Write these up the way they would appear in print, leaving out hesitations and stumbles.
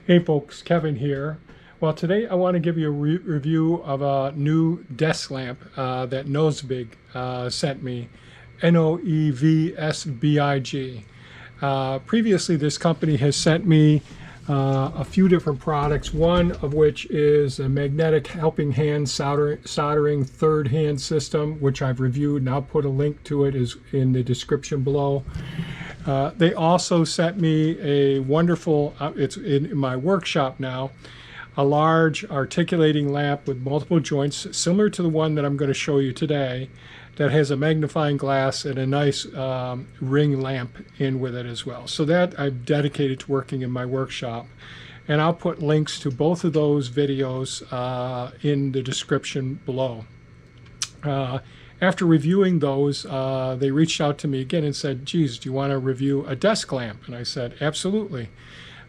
Hey folks, Kevin here. Well, today I want to give you a review of a new desk lamp that NOEVSBIG sent me, NOEVSBIG. Previously, this company has sent me a few different products, one of which is a magnetic helping hand soldering third hand system, which I've reviewed, and I'll put a link to it in the description below. They also sent me a wonderful, it's in my workshop now, a large articulating lamp with multiple joints, similar to the one that I'm going to show you today, that has a magnifying glass and a nice ring lamp in with it as well. So that I've dedicated to working in my workshop. And I'll put links to both of those videos in the description below. After reviewing those, they reached out to me again and said, geez, do you want to review a desk lamp? And I said, absolutely.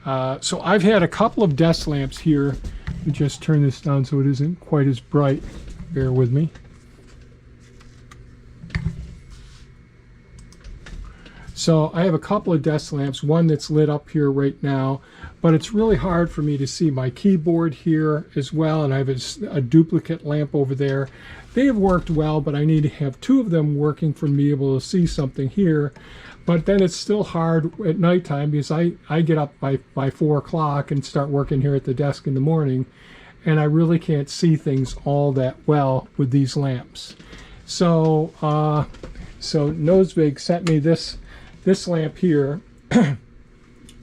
So I've had a couple of desk lamps here. Let me just turn this down so it isn't quite as bright. Bear with me. So I have a couple of desk lamps, one that's lit up here right now, but it's really hard for me to see my keyboard here as well, and I have a duplicate lamp over there. They have worked well, but I need to have two of them working for me to be able to see something here. But then it's still hard at nighttime because I get up by 4 o'clock and start working here at the desk in the morning, and I really can't see things all that well with these lamps. So NOEVSBIG sent me this lamp here,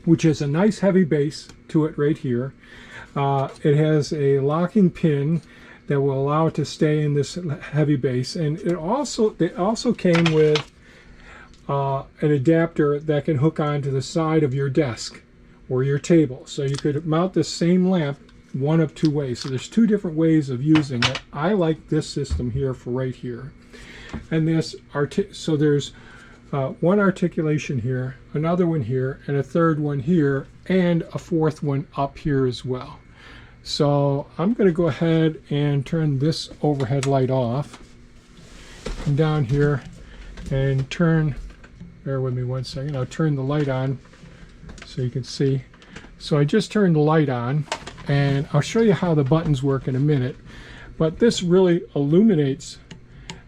which has a nice heavy base to it right here. It has a locking pin that will allow it to stay in this heavy base, and it also came with an adapter that can hook onto the side of your desk or your table. So you could mount the same lamp one of two ways. So there's two different ways of using it. I like this system here for right here. And so there's one articulation here, another one here, and a third one here, and a fourth one up here as well. So I'm going to go ahead and turn this overhead light off. Come down here and bear with me one second, I'll turn the light on so you can see. So I just turned the light on, and I'll show you how the buttons work in a minute, but this really illuminates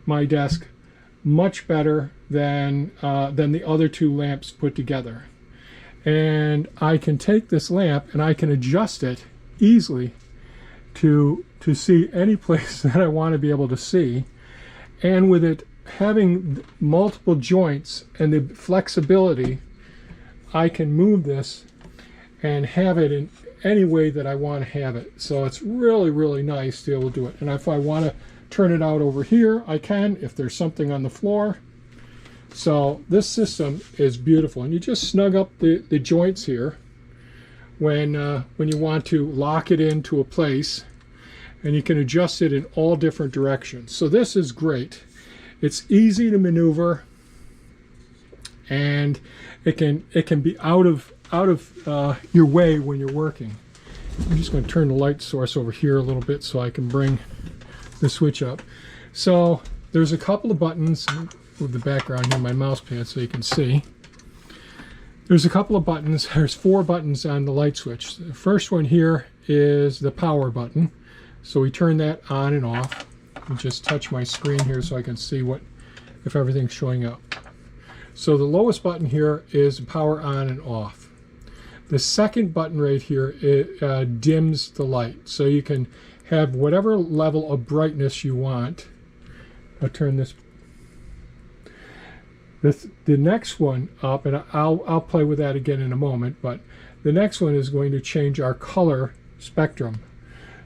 my desk much better than the other two lamps put together. And I can take this lamp and I can adjust it easily to see any place that I want to be able to see. And with it having multiple joints and the flexibility, I can move this and have it in any way that I want to have it. So it's really, really nice to be able to do it. And if I want to turn it out over here, I can, if there's something on the floor. So this system is beautiful, and you just snug up the joints here when you want to lock it into a place, and you can adjust it in all different directions. So this is great. It's easy to maneuver, and it can be out of your way when you're working. I'm just going to turn the light source over here a little bit so I can bring the switch up. So there's a couple of buttons. Move the background here, my mouse pad, so you can see. There's a couple of buttons. There's 4 buttons on the light switch. The first one here is the power button. So we turn that on and off. And just touch my screen here so I can see if everything's showing up. So the lowest button here is power on and off. The second button right here, it dims the light. So you can have whatever level of brightness you want. I'll turn this. The next one up, and I'll play with that again in a moment, but the next one is going to change our color spectrum.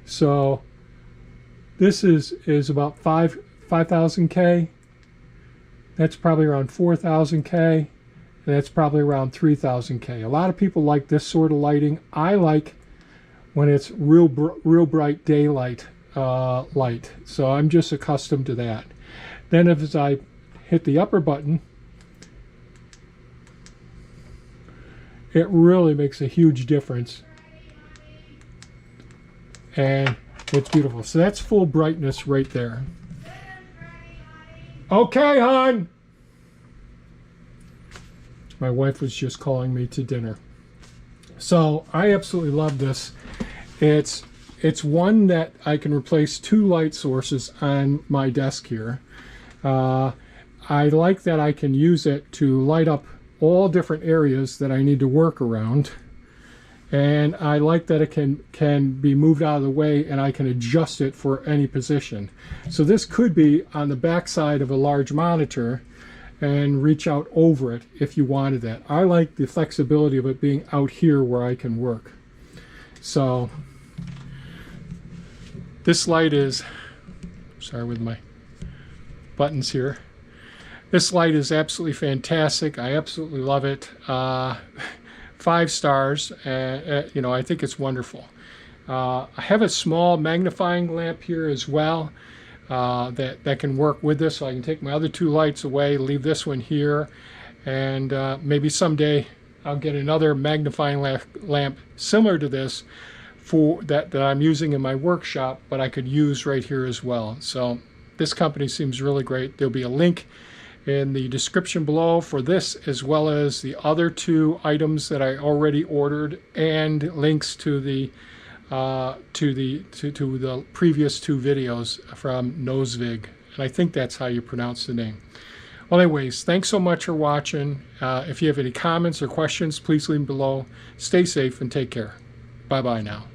So this is about 5,000K. That's probably around 4,000K. And that's probably around 3,000K. A lot of people like this sort of lighting. I like when it's real bright daylight light. So I'm just accustomed to that. Then as I hit the upper button, it really makes a huge difference, and it's beautiful. So that's full brightness right there. Okay, hon. My wife was just calling me to dinner. So I absolutely love this. It's one that I can replace 2 light sources on my desk here. I like that I can use it to light up all different areas that I need to work around. And I like that it can be moved out of the way and I can adjust it for any position. So this could be on the back side of a large monitor and reach out over it if you wanted that. I like the flexibility of it being out here where I can work. So this light is, sorry with my buttons here. This light is absolutely fantastic. I absolutely love it. 5 stars. You know, I think it's wonderful. I have a small magnifying lamp here as well that can work with this. So I can take my other 2 lights away, leave this one here, and maybe someday I'll get another magnifying lamp similar to this for that I'm using in my workshop, but I could use right here as well. So this company seems really great. There'll be a link in the description below for this, as well as the other 2 items that I already ordered, and links to the previous 2 videos from NOEVSBIG, and I think that's how you pronounce the name. Well, anyways, thanks so much for watching. If you have any comments or questions, please leave them below. Stay safe and take care. Bye bye now.